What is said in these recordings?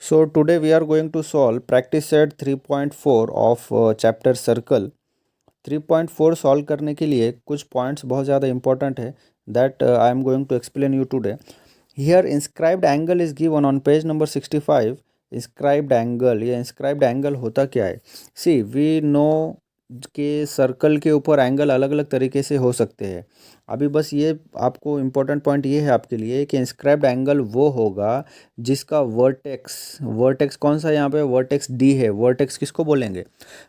So today we are going to solve practice set 3.4 of chapter circle. 3.4 solve करने के लिए कुछ points बहुत ज़्यादा इंपॉर्टेंट है that I am going to explain you today. Here inscribed angle is given on page number 65. Inscribed angle, ये inscribed angle होता क्या है? सी वी नो कि सर्कल के ऊपर एंगल अलग अलग तरीके से हो सकते हैं. अभी बस ये आपको इम्पोर्टेंट पॉइंट ये है आपके लिए कि इंस्क्राइब्ड एंगल वो होगा जिसका वर्टेक्स, वर्टेक्स कौन सा यहाँ पे वर्टेक्स डी है. वर्टेक्स किसको बोलेंगे?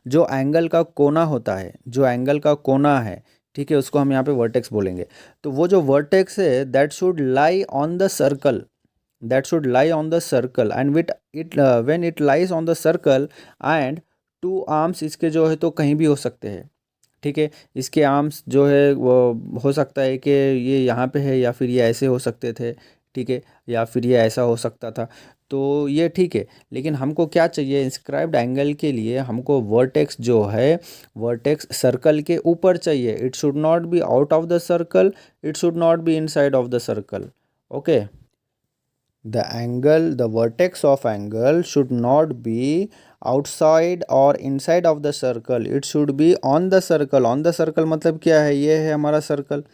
जो एंगल का कोना होता है, जो एंगल का कोना है, ठीक है, उसको हम यहाँ पे वर्टेक्स बोलेंगे. तो वो जो वर्टेक्स है that should lie on the circle, that should lie on the circle and with it when it lies on the circle and two arms इसके जो है तो कहीं भी हो सकते हैं. ठीक है, इसके आर्म्स जो है वो हो सकता है कि ये यहाँ पे है या फिर ये ऐसे हो सकते थे. ठीक है, या फिर ये ऐसा हो सकता था. तो ये ठीक है, लेकिन हमको क्या चाहिए इंस्क्राइब्ड एंगल के लिए? हमको वर्टेक्स जो है वर्टेक्स सर्कल के ऊपर चाहिए. It should not be out of the circle, it should not be inside of the circle. Okay, the angle, the vertex of angle should not be outside or inside of the circle, it should be on the circle. on the circle मतलब क्या है? ये है हमारा circle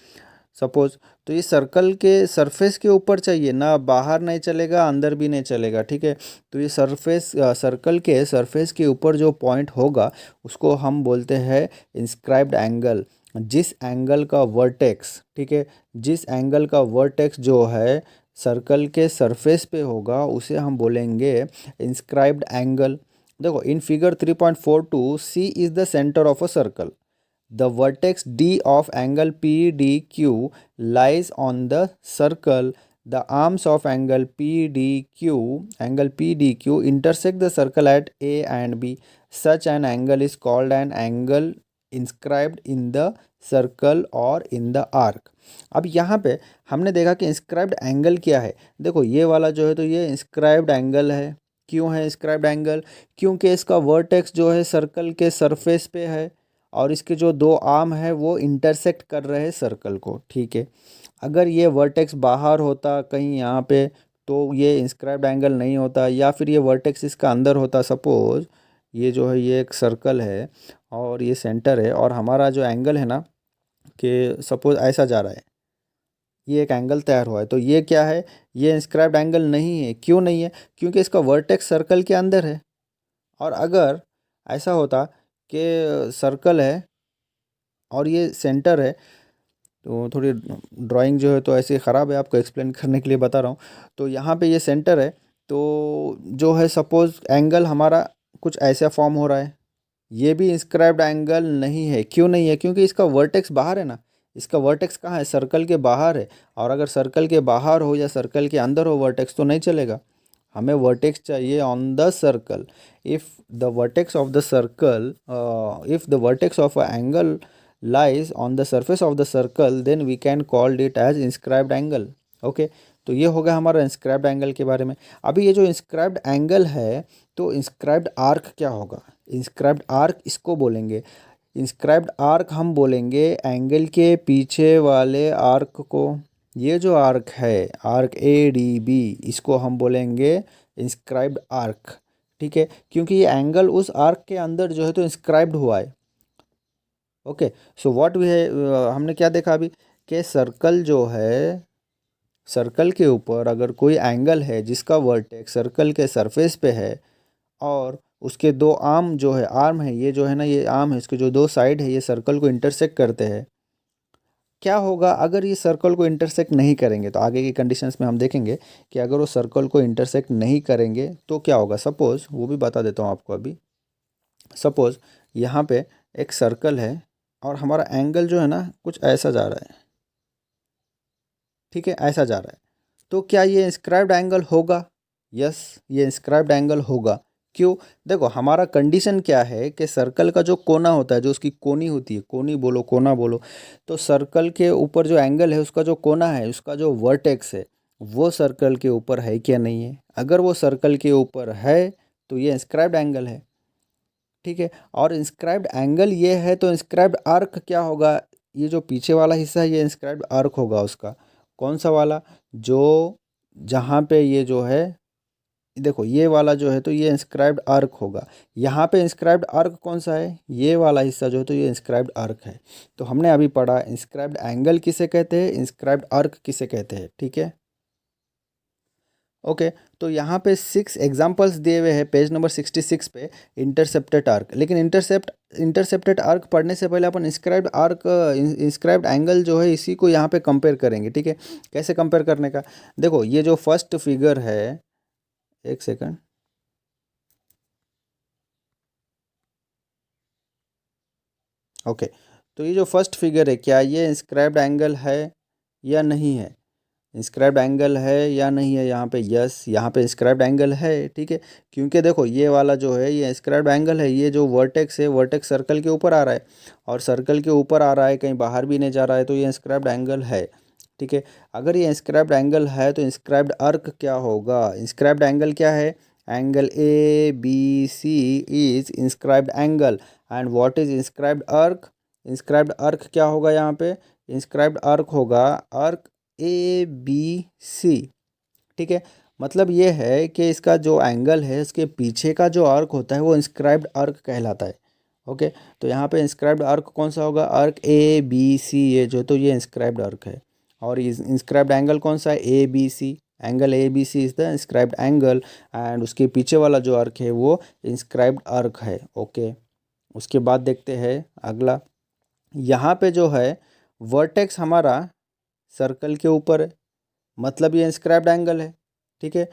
suppose. तो ये circle के surface के ऊपर चाहिए ना, बाहर नहीं चलेगा अंदर भी नहीं चलेगा. ठीक है, तो ये सरफेस, सर्कल के सरफेस के ऊपर जो पॉइंट होगा उसको हम बोलते हैं इंस्क्राइब्ड एंगल. जिस एंगल का वर्टेक्स, ठीक है, जिस एंगल का वर्टेक्स जो है सर्कल के सरफेस पे होगा उसे हम बोलेंगे इंस्क्राइब्ड एंगल. देखो in figure 3.42 C is the centre of a circle. The vertex D of angle PDQ lies on the circle. The arms of angle PDQ intersect the circle at A and B. Such an angle is called an angle inscribed in the circle और in the arc. अब यहाँ पे हमने देखा कि inscribed angle क्या है. देखो ये वाला जो है तो ये इंस्क्राइब्ड एंगल है. क्यों है इंस्क्राइब्ड एंगल? क्योंकि इसका वर्टेक्स जो है सर्कल के सरफेस पे है और इसके जो दो आर्म है वो इंटरसेक्ट कर रहे हैं सर्कल को. ठीक है, अगर ये वर्टेक्स बाहर होता कहीं यहाँ पे तो ये इंस्क्राइब्ड एंगल नहीं होता, या फिर ये वर्टेक्स इसका अंदर होता. सपोज ये जो है ये एक सर्कल है और ये सेंटर है और हमारा जो एंगल है ना कि सपोज ऐसा जा रहा है, ये एक एंगल तैयार हुआ है, तो ये क्या है? ये इंस्क्राइब्ड एंगल नहीं है. क्यों नहीं है? क्योंकि इसका वर्टेक्स सर्कल के अंदर है. और अगर ऐसा होता कि सर्कल है और ये सेंटर है, तो थोड़ी ड्राइंग जो है तो ऐसे ख़राब है, आपको एक्सप्लेन करने के लिए बता रहा हूँ. तो यहाँ पे ये सेंटर है, तो जो है सपोज़ एंगल हमारा कुछ ऐसा फॉर्म हो रहा है, ये भी इंस्क्राइब्ड एंगल नहीं है. क्यों नहीं है? क्योंकि इसका वर्टेक्स बाहर है ना. इसका वर्टेक्स कहाँ है? सर्कल के बाहर है. और अगर सर्कल के बाहर हो या सर्कल के अंदर हो वर्टेक्स तो नहीं चलेगा. हमें वर्टेक्स चाहिए on the circle. If the vertex of the circle, if the vertex of a angle lies on the surface of the circle then we can call it as inscribed angle. Okay, तो ये हो गया हमारा inscribed angle के बारे में. अभी ये जो इंस्क्राइब्ड एंगल है तो इंस्क्राइब्ड आर्क क्या होगा? इंस्क्राइब्ड आर्क इसको बोलेंगे. इंस्क्राइब्ड आर्क हम बोलेंगे एंगल के पीछे वाले आर्क को. ये जो आर्क है, आर्क ए डी बी, इसको हम बोलेंगे इंस्क्राइब्ड आर्क. ठीक है, क्योंकि ये एंगल उस आर्क के अंदर जो है तो इंस्क्राइब्ड हुआ है. ओके, सो व्हाट वी है, हमने क्या देखा अभी कि सर्कल जो है, सर्कल के ऊपर अगर कोई एंगल है जिसका वर्टेक्स सर्कल के सरफेस पे है और उसके दो आर्म जो है, आर्म है ये जो है ना, ये आर्म है, इसके जो दो साइड है ये सर्कल को इंटरसेक्ट करते हैं. क्या होगा अगर ये सर्कल को इंटरसेक्ट नहीं करेंगे? तो आगे की कंडीशंस में हम देखेंगे कि अगर वो सर्कल को इंटरसेक्ट नहीं करेंगे तो क्या होगा. सपोज़ वो भी बता देता हूँ आपको अभी. सपोज़ यहाँ पे एक सर्कल है और हमारा एंगल जो है ना कुछ ऐसा जा रहा है. ठीक है, ऐसा जा रहा है, तो क्या ये इंस्क्राइब्ड एंगल होगा? यस, ये इंस्क्राइब्ड एंगल होगा. क्यों? देखो हमारा कंडीशन क्या है कि सर्कल का जो कोना होता है, जो उसकी कोनी होती है, कोनी बोलो कोना बोलो, तो सर्कल के ऊपर जो एंगल है उसका जो कोना है, उसका जो वर्टेक्स है वो सर्कल के ऊपर है क्या नहीं है. अगर वो सर्कल के ऊपर है तो ये इंस्क्राइब्ड एंगल है. ठीक है, और इंस्क्राइब्ड एंगल ये है तो इंस्क्राइब्ड आर्क क्या होगा? ये जो पीछे वाला हिस्सा है ये इंस्क्राइब्ड आर्क होगा उसका. कौन सा वाला? जो जहाँ पे ये जो है देखो ये वाला जो है तो ये इंस्क्राइब्ड आर्क होगा। यहाँ पे इंस्क्राइब्ड आर्क कौन सा है, ये वाला हिस्सा जो है तो ये इंस्क्राइब्ड आर्क है। तो हमने अभी पढ़ा इंस्क्राइब्ड एंगल किसे कहते हैं, इंस्क्राइब्ड आर्क किसे कहते हैं, ठीक है। ओके, तो यहाँ पे 6 एग्जांपल्स दिए हुए हैं पेज नंबर 66 पे इंटरसेप्टेड आर्क। लेकिन इंटरसेप्टेड आर्क पढ़ने से पहले अपन इंस्क्राइब्ड आर्क, इंस्क्राइब्ड एंगल जो है इसी को यहाँ पे कंपेयर करेंगे, ठीक है। कैसे कंपेयर करने का, देखो ये जो फर्स्ट फिगर है, एक सेकंड, ओके, तो ये जो फर्स्ट फिगर है क्या ये इंस्क्राइब्ड एंगल है या नहीं है, इंस्क्राइब्ड एंगल है या नहीं है, यहाँ पे यस, यहाँ पे इंस्क्राइब्ड एंगल है, ठीक है। क्योंकि देखो ये वाला जो है ये इंस्क्राइब्ड एंगल है, ये जो वर्टेक्स है वर्टेक्स सर्कल के ऊपर आ रहा है, और सर्कल के ऊपर आ रहा है कहीं बाहर भी नहीं जा रहा है, तो ये इंस्क्राइब्ड एंगल है, ठीक है। अगर ये इंस्क्राइब्ड एंगल है तो इंस्क्राइब्ड आर्क क्या होगा, इंस्क्राइब्ड एंगल क्या है, angle A B C is inscribed angle, and what is inscribed arc, inscribed arc क्या होगा यहाँ पे, इंस्क्राइब्ड आर्क होगा आर्क ए बी सी, ठीक है। मतलब ये है कि इसका जो एंगल है इसके पीछे का जो आर्क होता है वो इंस्क्राइब्ड आर्क कहलाता है। ओके, तो यहाँ पे इंस्क्राइब्ड आर्क कौन सा होगा, आर्क ए बी सी, ये जो तो ये इंस्क्राइब्ड आर्क है। और इंस्क्राइब्ड एंगल कौन सा है, A B C, angle A B C is the inscribed angle, and उसके पीछे वाला जो आर्क है वो इंस्क्राइब्ड आर्क है। ओके, उसके बाद देखते हैं अगला, यहाँ पे जो है वर्टेक्स हमारा सर्कल के ऊपर है, मतलब ये इंस्क्राइब्ड एंगल है, ठीक है।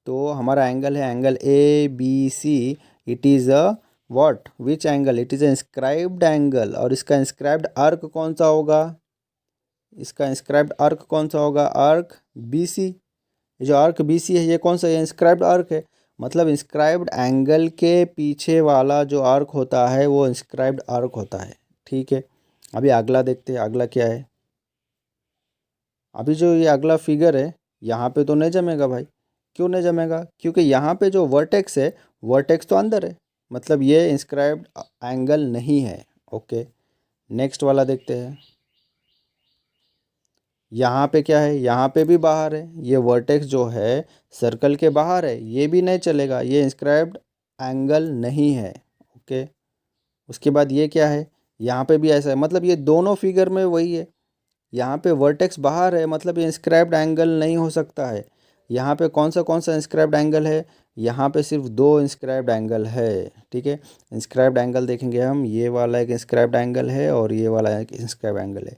तो हमारा एंगल है angle A B C, it is a what, which angle, it is a inscribed angle, और इसका इंस्क्राइब्ड आर्क कौन सा होगा, इसका इंस्क्राइब्ड आर्क कौन सा होगा, आर्क बी सी। ये जो आर्क बी सी है ये कौन सा, ये इंस्क्राइब्ड आर्क है, मतलब इंस्क्राइब्ड एंगल के पीछे वाला जो आर्क होता है वो इंस्क्राइब्ड आर्क होता है, ठीक है। अभी अगला देखते हैं, अगला क्या है। अभी जो ये अगला फिगर है यहाँ पे तो नहीं जमेगा भाई, क्यों नहीं जमेगा, क्योंकि यहाँ पे जो वर्टेक्स है वर्टेक्स तो अंदर है, मतलब ये इंस्क्राइब्ड एंगल नहीं है। ओके, नेक्स्ट वाला देखते हैं। यहाँ पे क्या है, यहाँ पे भी बाहर है, ये वर्टेक्स जो है सर्कल के बाहर है, ये भी नहीं चलेगा, ये इंस्क्राइब्ड एंगल नहीं है। ओके, उसके बाद ये क्या है, यहाँ पे भी ऐसा है, मतलब ये दोनों फिगर में वही है। यहाँ पे वर्टेक्स बाहर है, मतलब ये इंस्क्राइब्ड एंगल नहीं हो सकता है। यहाँ पे कौन सा इंस्क्राइब्ड एंगल है, यहाँ पे सिर्फ दो इंस्क्राइब्ड एंगल है, ठीक है। इंस्क्राइब्ड एंगल देखेंगे हम, ये वाला एक इंस्क्राइब्ड एंगल है और ये वाला एक इंस्क्राइब्ड एंगल है।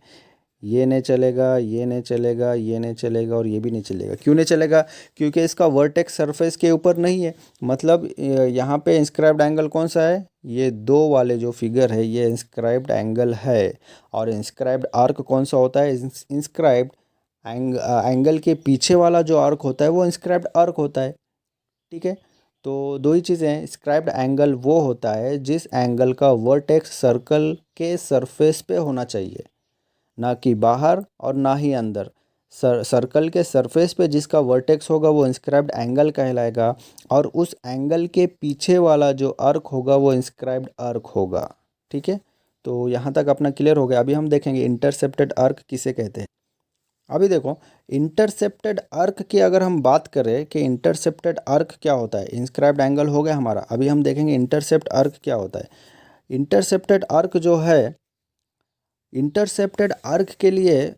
ये नहीं चलेगा, ये नहीं चलेगा, ये नहीं चलेगा, और ये भी नहीं चलेगा। क्यों नहीं चलेगा, क्योंकि इसका वर्टेक्स सरफेस के ऊपर नहीं है, मतलब यहाँ पे इंस्क्राइब्ड एंगल कौन सा है, ये दो वाले जो फिगर है ये इंस्क्राइब्ड एंगल है। और इंस्क्राइब्ड आर्क कौन सा होता है, इंस्क्राइब्ड एंगल के पीछे वाला जो आर्क होता है वो इंस्क्राइब्ड आर्क होता है, ठीक है। तो दो ही चीज़ें हैं, इंस्क्राइब्ड एंगल वो होता है जिस एंगल का वर्टेक्स सर्कल के सरफेस पे होना चाहिए, ना कि बाहर और ना ही अंदर। सर्कल के सरफेस पे जिसका वर्टेक्स होगा वो इंस्क्राइब्ड एंगल कहलाएगा, और उस एंगल के पीछे वाला जो आर्क होगा वो इंस्क्राइब्ड आर्क होगा, ठीक है। तो यहाँ तक अपना क्लियर हो गया। अभी हम देखेंगे इंटरसेप्टेड आर्क किसे कहते हैं। अभी देखो इंटरसेप्टेड आर्क की अगर हम बात करें कि इंटरसेप्टेड आर्क क्या होता है, इंस्क्राइब्ड एंगल हो गया हमारा, अभी हम देखेंगे इंटरसेप्ट आर्क क्या होता है। इंटरसेप्टेड आर्क जो है, इंटरसेप्टेड आर्क के लिए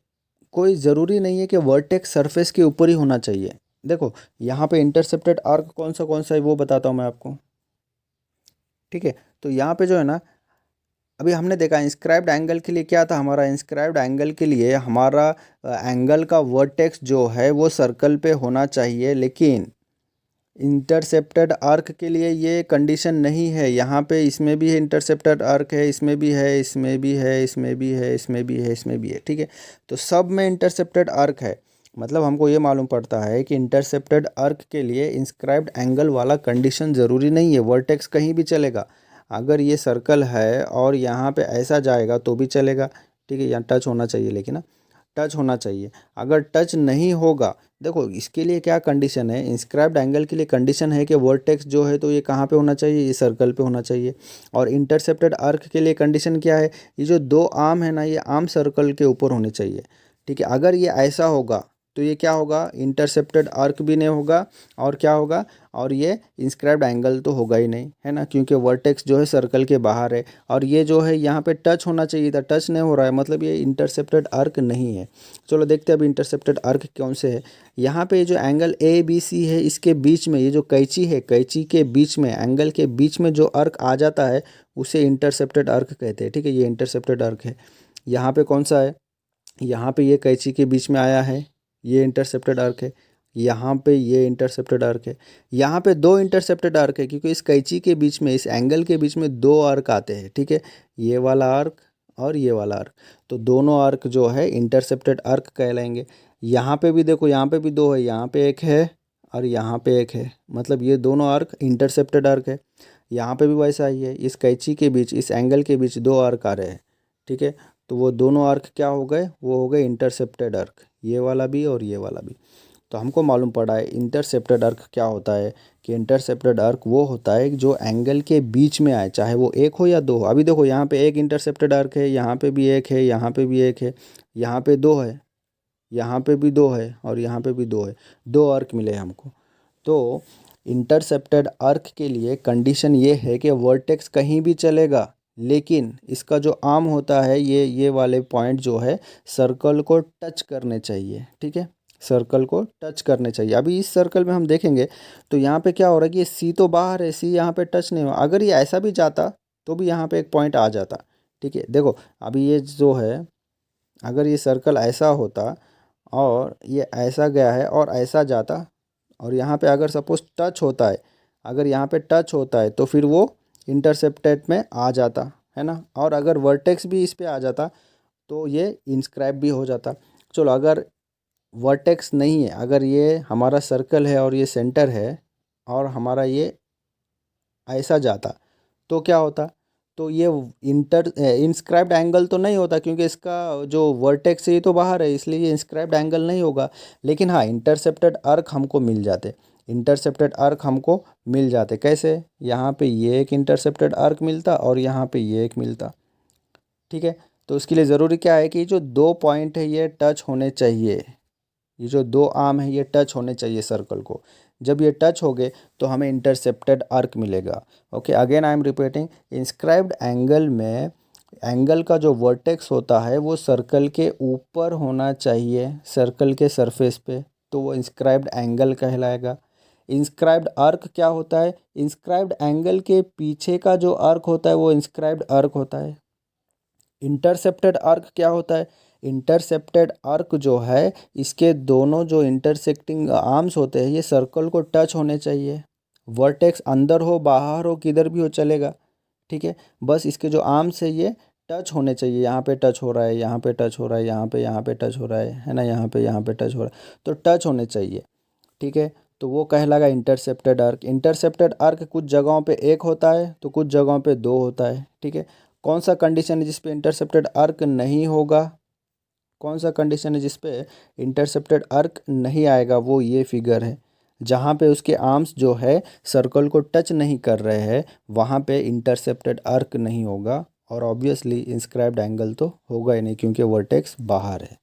कोई ज़रूरी नहीं है कि वर्टेक्स सरफेस के ऊपर ही होना चाहिए। देखो यहाँ पे इंटरसेप्टेड आर्क कौन सा है वो बताता हूँ मैं आपको, ठीक है। तो यहाँ पे जो है ना, अभी हमने देखा इंस्क्राइब्ड एंगल के लिए क्या था, हमारा इंस्क्राइब्ड एंगल के लिए हमारा एंगल का वर्टेक्स जो है वो सर्कल पे होना चाहिए, लेकिन इंटरसेप्टेड आर्क के लिए ये कंडीशन नहीं है। यहाँ पे इसमें भी है इंटरसेप्टेड आर्क है, इसमें भी है, इसमें भी है, इसमें भी है, इसमें भी है, इसमें भी है, ठीक है। तो सब में इंटरसेप्टेड आर्क है, मतलब हमको ये मालूम पड़ता है कि इंटरसेप्टेड आर्क के लिए इंस्क्राइब्ड एंगल वाला कंडीशन ज़रूरी नहीं है, वर्टेक्स कहीं भी चलेगा। अगर ये सर्कल है और यहाँ पे ऐसा जाएगा तो भी चलेगा, ठीक है। यहाँ टच होना चाहिए, लेकिन ना टच होना चाहिए। अगर टच नहीं होगा, देखो इसके लिए क्या कंडीशन है, इंस्क्राइब्ड एंगल के लिए कंडीशन है कि वर्टेक्स जो है तो ये कहाँ पे होना चाहिए, ये सर्कल पे होना चाहिए। और इंटरसेप्टेड आर्क के लिए कंडीशन क्या है, ये जो दो आर्म है ना, ये आर्म सर्कल के ऊपर होने चाहिए, ठीक है। अगर ये ऐसा होगा तो ये क्या होगा, इंटरसेप्टेड आर्क भी नहीं होगा, और क्या होगा, और ये इंस्क्राइब्ड एंगल तो होगा ही नहीं, है ना, क्योंकि वर्टेक्स जो है सर्कल के बाहर है, और ये जो है यहाँ पे टच होना चाहिए था, टच नहीं हो रहा है, मतलब ये इंटरसेप्टेड आर्क नहीं है। चलो देखते हैं अभी इंटरसेप्टेड आर्क कौन से है। यहाँ पे जो एंगल ए बी सी है, इसके बीच में ये जो कैंची है, कैंची के बीच में, एंगल के बीच में जो आर्क आ जाता है उसे इंटरसेप्टेड आर्क कहते हैं, ठीक है, ये इंटरसेप्टेड आर्क है। यहाँ पे कौन सा है, यहाँ पे ये कैंची के बीच में आया है, ये इंटरसेप्टेड आर्क है। यहाँ पे ये इंटरसेप्टेड आर्क है। यहाँ पे दो इंटरसेप्टेड आर्क है, क्योंकि इस कैंची के बीच में, इस एंगल के बीच में दो आर्क आते हैं, ठीक है, ये वाला आर्क और ये वाला आर्क। तो दोनों आर्क जो है इंटरसेप्टेड आर्क कहलाएंगे। यहाँ पे भी देखो, यहाँ पे भी दो है, यहाँ पे एक है और यहाँ पे एक है, मतलब ये दोनों आर्क इंटरसेप्टेड आर्क है। यहाँ पे भी वैसा ही है, इस कैंची के बीच, इस एंगल के बीच दो आर्क आ रहे हैं, ठीक है, तो वो दोनों आर्क क्या हो गए, वो हो गए इंटरसेप्टेड आर्क, ये वाला भी और ये वाला भी। तो हमको मालूम पड़ा है इंटरसेप्टेड आर्क क्या होता है, कि इंटरसेप्टेड आर्क वो होता है जो एंगल के बीच में आए, चाहे वो एक हो या दो हो। अभी देखो यहाँ पे एक इंटरसेप्टेड आर्क है, यहाँ पे भी एक है, यहाँ पे भी एक है, यहाँ पे दो है, यहाँ पे भी दो है, और यहाँ पे भी दो है, दो आर्क मिले हमको। तो इंटरसेप्टेड आर्क के लिए कंडीशन ये है कि वर्टेक्स कहीं भी चलेगा, लेकिन इसका जो आर्म होता है, ये वाले पॉइंट जो है सर्कल को टच करने चाहिए, ठीक है, सर्कल को टच करने चाहिए। अभी इस सर्कल में हम देखेंगे तो यहाँ पे क्या हो रहा है कि ये सी तो बाहर है, सी यहाँ पे टच नहीं हुआ। अगर ये ऐसा भी जाता तो भी यहाँ पे एक पॉइंट आ जाता, ठीक है। देखो अभी ये जो है, अगर ये सर्कल ऐसा होता और ये ऐसा गया है और ऐसा जाता, और यहाँ पे अगर सपोज टच होता है, अगर यहाँ पे टच होता है तो फिर वो इंटरसेप्टेड में आ जाता है ना, और अगर वर्टेक्स भी इस पे आ जाता तो ये इंस्क्राइब भी हो जाता। चलो अगर वर्टेक्स नहीं है, अगर ये हमारा सर्कल है और ये सेंटर है और हमारा ये ऐसा जाता तो क्या होता, तो ये इंस्क्राइब्ड एंगल तो नहीं होता, क्योंकि इसका जो वर्टेक्स है ये तो बाहर है, इसलिए ये इंस्क्राइब्ड एंगल नहीं होगा। लेकिन हाँ, इंटरसेप्टेड आर्क हमको मिल जाते, इंटरसेप्टेड आर्क हमको मिल जाते कैसे, यहाँ पे ये एक इंटरसेप्टेड आर्क मिलता और यहाँ पे ये एक मिलता, ठीक है। तो उसके लिए ज़रूरी क्या है कि जो दो पॉइंट है ये टच होने चाहिए, ये जो दो आर्म है ये टच होने चाहिए सर्कल को। जब ये टच हो गए तो हमें इंटरसेप्टेड आर्क मिलेगा। Okay, again I am repeating, inscribed angle में एंगल का जो वर्टेक्स होता है वो सर्कल के ऊपर होना चाहिए, सर्कल के सरफेस पे, तो वो इंस्क्राइब्ड एंगल कहलाएगा। इंस्क्राइब्ड आर्क क्या होता है, इंस्क्राइब्ड एंगल के पीछे का जो आर्क होता है वो इंस्क्राइब्ड आर्क होता है। इंटरसेप्टेड आर्क क्या होता है, इंटरसेप्टेड आर्क जो है, इसके दोनों जो इंटरसेक्टिंग आर्म्स होते हैं ये सर्कल को टच होने चाहिए। वर्टेक्स अंदर हो बाहर हो किधर भी हो चलेगा, ठीक है, बस इसके जो आर्म्स है ये टच होने चाहिए। यहाँ पे टच हो रहा है, यहाँ पे टच हो रहा है, यहाँ पे टच हो रहा है ना, यहाँ पे टच हो रहा है, तो टच होने चाहिए, ठीक है। तो वो कहलाएगा इंटरसेप्टेड आर्क। इंटरसेप्टेड आर्क कुछ जगहों पे एक होता है तो कुछ जगहों पे दो होता है, ठीक है। कौन सा कंडीशन है जिसपे इंटरसेप्टेड आर्क नहीं होगा, कौन सा कंडीशन है जिसपे इंटरसेप्टेड आर्क नहीं आएगा, वो ये फिगर है। जहाँ पे उसके आर्म्स जो है सर्कल को टच नहीं कर रहे हैं वहाँ पे इंटरसेप्टेड आर्क नहीं होगा, और ऑब्वियसली इंस्क्राइब्ड एंगल तो होगा ही नहीं क्योंकि वर्टेक्स बाहर है।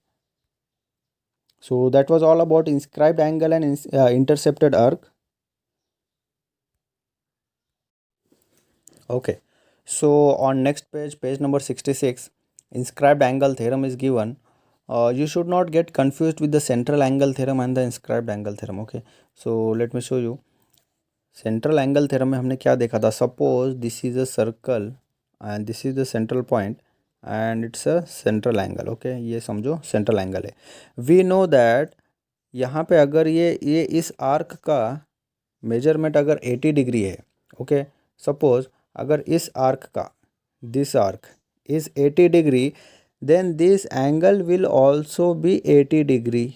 So that was all about inscribed angle and intercepted arc. Okay. So on next page, page number 66, inscribed angle theorem is given. You should not get confused with the central angle theorem and the inscribed angle theorem. Okay. So let me show you. Central angle theorem में हमने क्या देखा था, suppose this is a circle and this is the central point and it's a central angle. Okay, ये समझो central angle है। We know that यहाँ पे अगर ये इस आर्क का मेजरमेंट अगर 80 डिग्री है, ओके, सपोज अगर इस आर्क का, this arc is 80 degree, then this angle will also be 80 degree.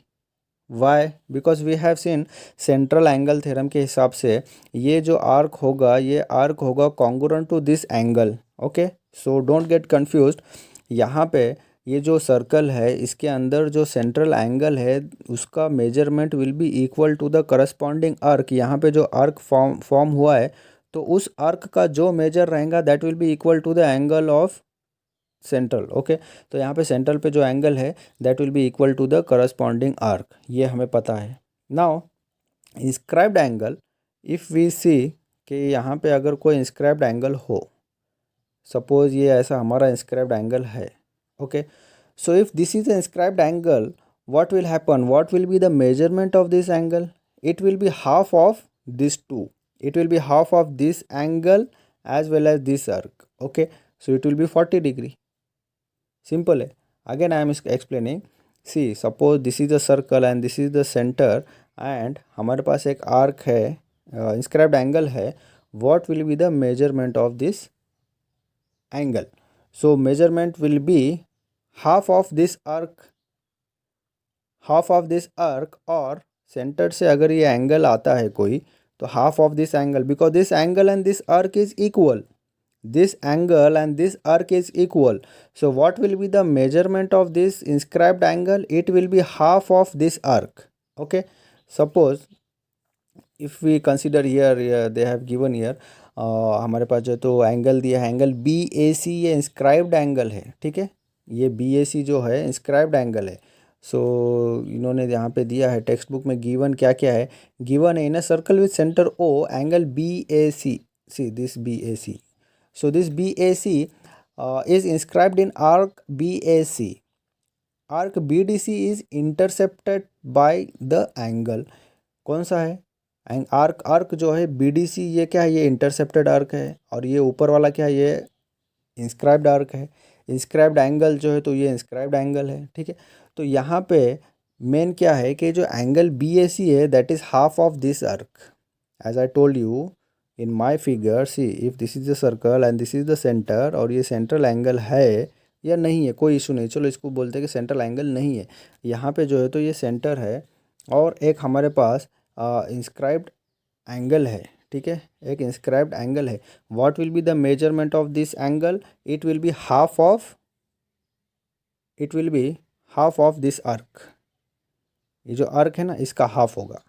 Why, because we have seen central angle theorem के हिसाब से ये जो आर्क होगा, ये आर्क होगा congruent to this angle. Okay, so don't get confused. यहाँ पे ये जो सर्कल है इसके अंदर जो सेंट्रल एंगल है उसका measurement will be equal to the corresponding arc. यहाँ पे जो आर्क फॉर्म हुआ है तो उस आर्क का जो मेजर रहेगा that will be equal to the angle of central. Okay, तो यहाँ पे सेंट्रल पे जो एंगल है that will be equal to the corresponding arc, ये हमें पता है। Now inscribed angle, if we see कि यहाँ पे अगर कोई इंस्क्राइब्ड एंगल हो, सपोज ये ऐसा हमारा इंस्क्राइब्ड एंगल है। Okay, so if this is the inscribed angle, what will happen, what will be the measurement of this angle? It will be half of this two, it will be half of this angle as well as this arc. Okay, so it will be 40 degree. Simple है। again I am explaining, see suppose this is the circle and this is the center and हमारे पास एक arc है, inscribed angle है, what will be the measurement of this angle? So measurement will be half of this arc, half of this arc, और centre से अगर ये angle आता है कोई तो half of this angle, because this angle and this arc is equal, this angle and this arc is equal. So what will be the measurement of this inscribed angle? It will be half of this arc. Okay, suppose if we consider here they have given here, हमारे पास जो तो angle दिया है angle B A सी, ये inscribed angle है। ठीक है, ये बी ए सी जो है इंस्क्राइब्ड एंगल है। सो इन्होंने यहाँ पे दिया है टेक्स्ट बुक में गिवन क्या क्या है, गिवन है in a circle with centre O angle B A C, see this B A C, so this B A C is inscribed in arc B A C, arc B D C is intercepted by the angle. कौन सा है arc? Arc जो है B D C, ये क्या है, ये intercepted arc है, और ये ऊपर वाला क्या है, ये इंस्क्राइब्ड आर्क है। इंस्क्राइब्ड एंगल जो है तो ये इंस्क्राइब्ड एंगल है। ठीक है, तो यहाँ पे मेन क्या है कि जो एंगल बी ए सी है that is half of this arc, as I told you in my figure. See if this is the circle and this is the centre, और ये सेंट्रल एंगल है या नहीं है, कोई इशू नहीं, चलो इसको बोलते हैं कि सेंट्रल एंगल नहीं है। यहाँ पे जो है तो ये सेंटर है, और एक हमारे पास इंस्क्राइब्ड एंगल है। ठीक है, एक इंस्क्राइब्ड एंगल है। What will be the measurement of this angle? It will be half of, it will be half of this arc. ये जो आर्क है ना इसका हाफ होगा,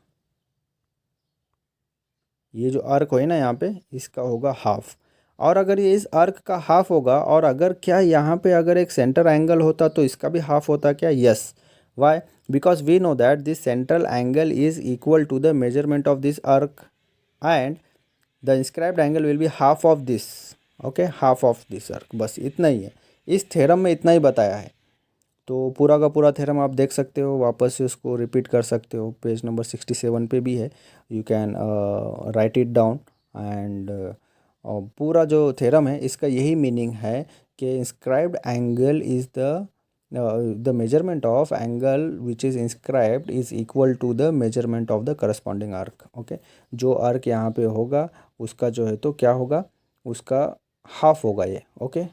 ये जो आर्क है ना यहाँ पे इसका होगा हाफ। और अगर ये इस आर्क का हाफ होगा, और अगर क्या यहाँ पे अगर एक सेंटर एंगल होता तो इसका भी हाफ होता क्या? Yes. Why? Because we know that this central angle is equal to the measurement of this arc and the inscribed angle will be half of this. Okay, half of this arc, बस इतना ही है। इस theorem में इतना ही बताया है। तो पूरा का पूरा थ्योरम आप देख सकते हो, वापस से उसको रिपीट कर सकते हो, पेज नंबर 67 पे भी है, you can write it down. And पूरा जो थ्योरम है इसका यही मीनिंग है कि inscribed angle is the measurement of angle which is inscribed is equal to the measurement of the corresponding arc. Okay, जो आर्क यहाँ पे होगा उसका जो है तो क्या होगा, उसका हाफ होगा ये। ओके,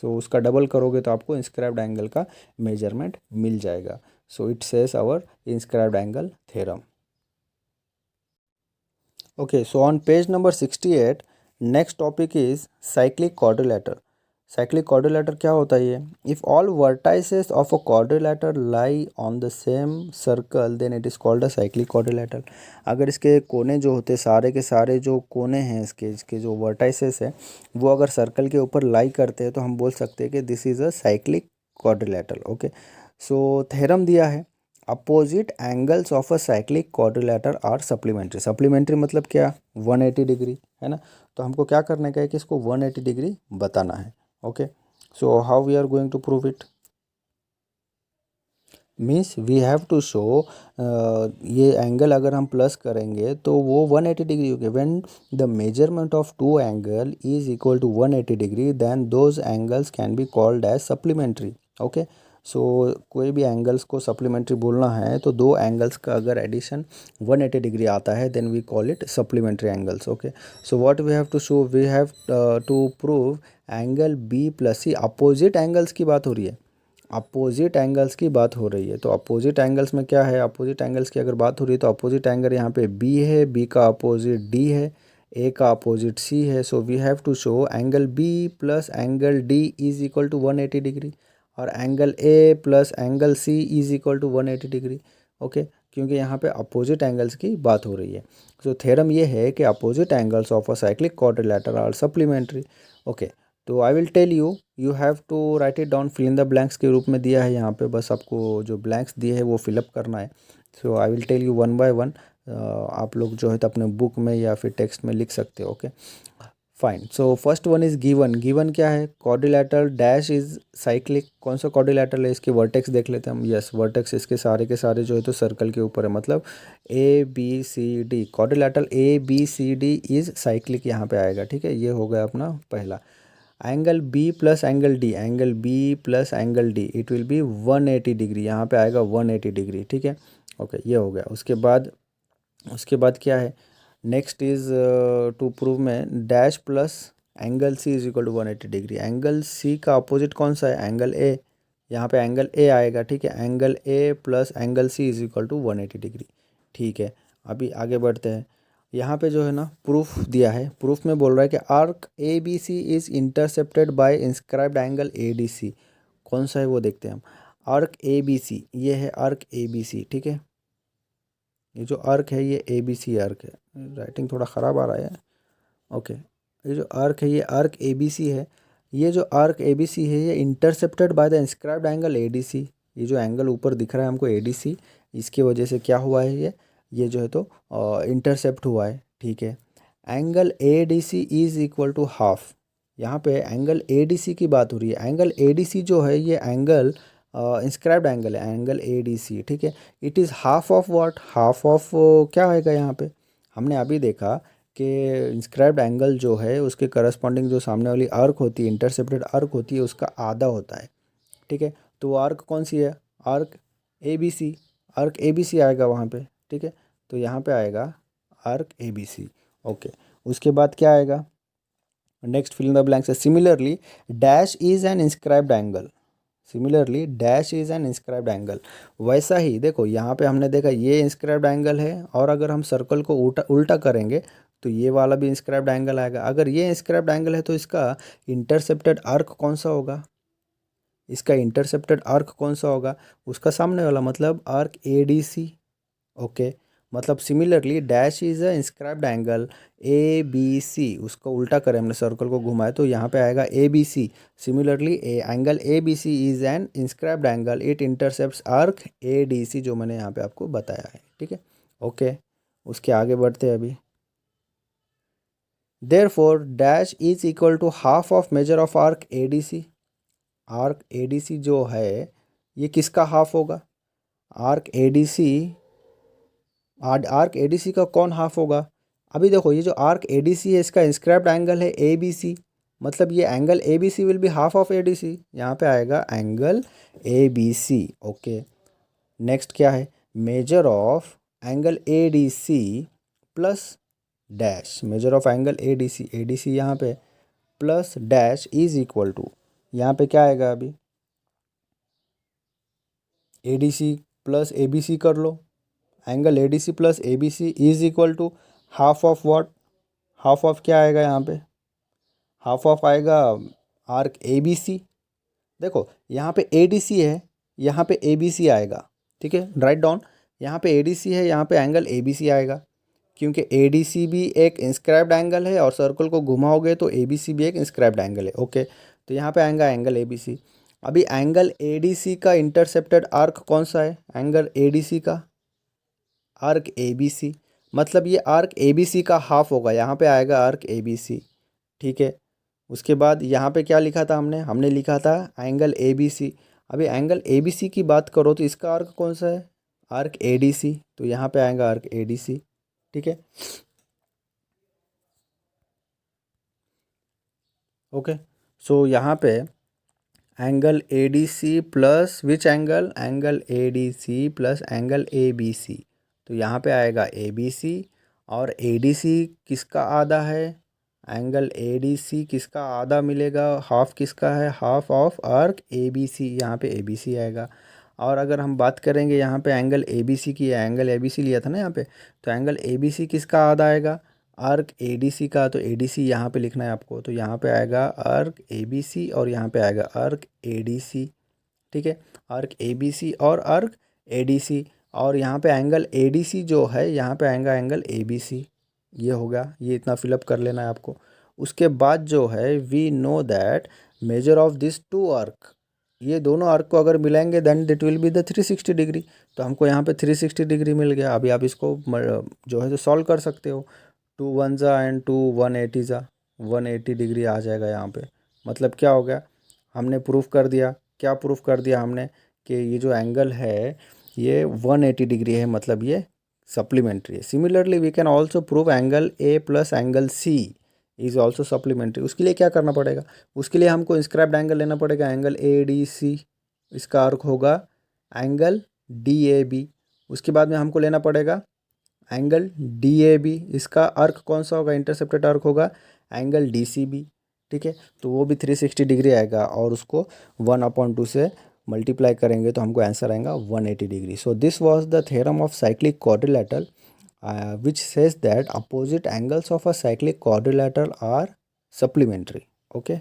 सो उसका डबल करोगे तो आपको इंस्क्राइब्ड एंगल का मेजरमेंट मिल जाएगा। So it says our inscribed angle theorem. Okay, so on page number 68 next topic is cyclic quadrilateral. Cyclic quadrilateral क्या होता है ये? If all vertices of a quadrilateral lie on the same circle then it is called a cyclic quadrilateral. अगर इसके कोने जो होते सारे के सारे जो कोने हैं इसके जो वर्टाइसेस है वो अगर सर्कल के ऊपर लाई करते हैं तो हम बोल सकते हैं कि this is a cyclic quadrilateral. Okay, so theorem दिया है, opposite angles of a cyclic quadrilateral are supplementary. Supplementary मतलब क्या? 180 डिग्री, है ना। तो हमको क्या करने का है कि इसको 180 डिग्री बताना है। Okay, so how we are going to prove it? Means we have to show, ये एंगल अगर हम प्लस करेंगे तो वो 180 डिग्री हो गया। When the measurement of two angle is equal to 180 degree then those angles can be called as supplementary. Okay, so कोई भी एंगल्स को सप्लीमेंट्री बोलना है तो दो एंगल्स का अगर एडिशन 180 डिग्री आता है then we call it supplementary angles. Okay, so what we have to show, we have to prove angle B plus C. Opposite angles की बात हो रही है, अपोजिट एंगल्स की बात हो रही है। तो अपोजिट एंगल्स में क्या है, अपोजिट एंगल्स की अगर बात हो रही है तो अपोजिट एंगल यहाँ पे बी है, बी का अपोजिट डी है, ए का अपोजिट सी है। So we have to show angle B plus angle D is equal to 180 degree, और angle A plus angle C is equal to 180 degree. Okay, क्योंकि यहाँ पे अपोजिट एंगल्स की बात हो रही है। सो थ्योरम ये है कि opposite angles of a cyclic quadrilateral are supplementary. Okay, तो I will tell you, you have to write it down, fill in the blanks के रूप में दिया है यहाँ पे, बस आपको जो ब्लैंक्स दिए है वो फिलअप करना है। So I will tell you one by one. आप लोग जो है तो अपने बुक में या फिर टेक्स्ट में लिख सकते हो। Okay fine. So first one is given. Given क्या है? Quadrilateral dash is cyclic. कौन सा क्वाड्रिलेटरल है? इसके वर्टेक्स देख लेते हैं हम। यस, वर्टेक्स इसके सारे के सारे जो है तो सर्कल के ऊपर है, मतलब ABCD, quadrilateral ABCD is cyclic यहाँ पे आएगा। ठीक है, ये हो गया अपना पहला। Angle B plus angle D, angle B plus angle D, it will be 180 degree, यहाँ पे आएगा 180 डिग्री। ठीक है, ओके, ये हो गया। उसके बाद क्या है? नेक्स्ट इज टू प्रूव में dash plus angle C is equal to 180 degree. Angle C का अपोजिट कौन सा है? Angle A. यहाँ पे एंगल ए आएगा। ठीक है, angle A plus angle C is equal to 180 degree. ठीक है, अभी आगे बढ़ते हैं। यहाँ पे जो है ना प्रूफ दिया है, प्रूफ में बोल रहा है कि arc A B C is intercepted by inscribed angle A D C. कौन सा है वो देखते हैं हम। आर्क ए बी सी, ये है आर्क ए बी सी। ठीक है, ये जो आर्क है ये ए बी सी आर्क है। राइटिंग थोड़ा ख़राब आ रहा है। ओके, ये जो आर्क है ये आर्क ए बी सी है। ये जो आर्क ए बी सी है ये intercepted by the inscribed angle A D C. ये जो एंगल ऊपर दिख रहा है हमको ए डी सी, इसकी वजह से क्या हुआ है? ये जो है तो इंटरसेप्ट हुआ है। ठीक है, angle A D C is equal to half. यहाँ पे एंगल ए डी सी की बात हो रही है। एंगल ए डी सी जो है ये एंगल इंस्क्राइब्ड एंगल है, एंगल ए डी सी। ठीक है, it is half of what? Half of क्या आएगा यहाँ पे? हमने अभी देखा कि इंस्क्राइब्ड एंगल जो है उसके करस्पॉन्डिंग जो सामने वाली आर्क होती है, इंटरसेप्टेड आर्क होती है, उसका आधा होता है। ठीक है, तो वो आर्क कौन सी है? Arc A B C. Arc A B C आएगा वहाँ पे। ठीक है, तो यहाँ पे आएगा arc A B C. Okay, उसके बाद क्या आएगा? Next fill in the blanks है similarly dash is an inscribed angle. Similarly dash is an inscribed angle. वैसा ही देखो यहाँ पे हमने देखा ये इंस्क्राइब्ड एंगल है, और अगर हम सर्कल को उल्टा उल्टा करेंगे तो ये वाला भी इंस्क्राइब्ड एंगल आएगा। अगर ये इंस्क्राइब्ड एंगल है तो इसका इंटरसेप्टेड आर्क कौन सा होगा? इसका इंटरसेप्टेड आर्क कौन सा होगा? उसका सामने वाला, मतलब arc A D C. Okay, मतलब similarly dash is a inscribed angle A B C. उसको उल्टा करें हमने, सर्कल को घुमाए तो यहाँ पे आएगा A B C. Similarly angle A B C is an inscribed angle, it intercepts arc A D C, जो मैंने यहाँ पे आपको बताया है। ठीक है, ओके, उसके आगे बढ़ते हैं अभी। Therefore dash is equal to half of measure of arc A D C. Arc A D C जो है ये किसका हाफ होगा? Arc A D C, arc ADC का कौन हाफ होगा? अभी देखो ये जो आर्क एडीसी है इसका इंस्क्राइब्ड एंगल है ए बी सी, मतलब ये angle A B C will be half of ADC. यहाँ पे आएगा angle A B C. Okay, next क्या है? Measure of angle A D C plus dash. Measure of angle A D C यहाँ पे plus dash is equal to, यहाँ पे क्या आएगा? अभी A D C plus A B C कर लो। Angle A D C plus A B C is equal to half of what? Half of क्या आएगा यहाँ पे? हाफ ऑफ आएगा आर्क ए बी सी। देखो यहाँ पे ए डी सी है, यहाँ पे ए बी सी आएगा। ठीक है, राइट डाउन। यहाँ पे ए डी सी है, यहाँ पे एंगल ए बी सी आएगा, क्योंकि ए डी सी भी एक इंस्क्राइब्ड एंगल है और सर्कल को घुमाओगे तो ए बी सी भी एक इंस्क्राइब्ड एंगल है। ओके, तो यहाँ पे आएगा एंगल ए बी सी। अभी एंगल ए डी सी का इंटरसेप्टेड आर्क कौन सा है? एंगल ए डी सी का आर्क ए बी सी, मतलब ये आर्क ए बी सी का हाफ होगा। यहाँ पे आएगा आर्क ए बी सी। ठीक है, उसके बाद यहाँ पे क्या लिखा था हमने? हमने लिखा था एंगल ए बी सी। अभी एंगल ए बी सी की बात करो तो इसका आर्क कौन सा है? आर्क ए डी सी, तो यहाँ पे आएगा आर्क ए डी सी। ठीक है, ओके, सो यहाँ पे angle A D C plus which angle? Angle A D C plus angle A B C, तो यहाँ पे आएगा ए बी सी। और ए डी सी किसका आधा है? एंगल ए डी सी किसका आधा मिलेगा? हाफ किसका है? Half of arc A B C, यहाँ पे ए बी सी आएगा। और अगर हम बात करेंगे यहाँ पे एंगल ए बी सी की, एंगल ए बी सी लिया था ना यहाँ पे, तो एंगल ए बी सी किसका आधा आएगा? आर्क ए डी सी का। तो ए डी सी यहाँ पे लिखना है आपको, तो यहाँ पे आएगा आर्क ए बी सी और यहाँ पे आएगा आर्क ए डी सी। ठीक है, आर्क ए बी सी और आर्क ए डी सी। और यहाँ पे एंगल ए डी सी जो है यहाँ पे आएगा एंगल ए बी सी। ये होगा, ये इतना फिलअप कर लेना है आपको। उसके बाद जो है we know that measure of this two arc, ये दोनों आर्क को अगर मिलाएंगे then that will be the 360 degree. तो हमको यहाँ पे 360 डिग्री मिल गया। अभी आप इसको जो है तो सॉल्व कर सकते हो। 2 1 ज़ा एंड 2 180 ज़ा, 180 डिग्री आ जाएगा यहाँ पे। मतलब क्या हो गया, हमने प्रूफ कर दिया। क्या प्रूफ कर दिया हमने कि ये जो एंगल है ये 180 डिग्री है, मतलब ये सप्लीमेंट्री है। Similarly we can also prove angle A plus angle C is also supplementary. उसके लिए क्या करना पड़ेगा, उसके लिए हमको इंस्क्राइब्ड एंगल लेना पड़ेगा, एंगल ए डी सी, इसका अर्क होगा एंगल डी ए बी। उसके बाद में हमको लेना पड़ेगा एंगल डी ए बी, इसका अर्क कौन सा होगा, इंटरसेप्टेड अर्क होगा एंगल डी सी बी। ठीक है, तो वो भी 360 डिग्री आएगा और उसको 1/2 से मल्टीप्लाई करेंगे तो हमको आंसर आएगा 180 degree. So this was the theorem of cyclic quadrilateral which says that opposite angles of a cyclic quadrilateral are supplementary. Okay.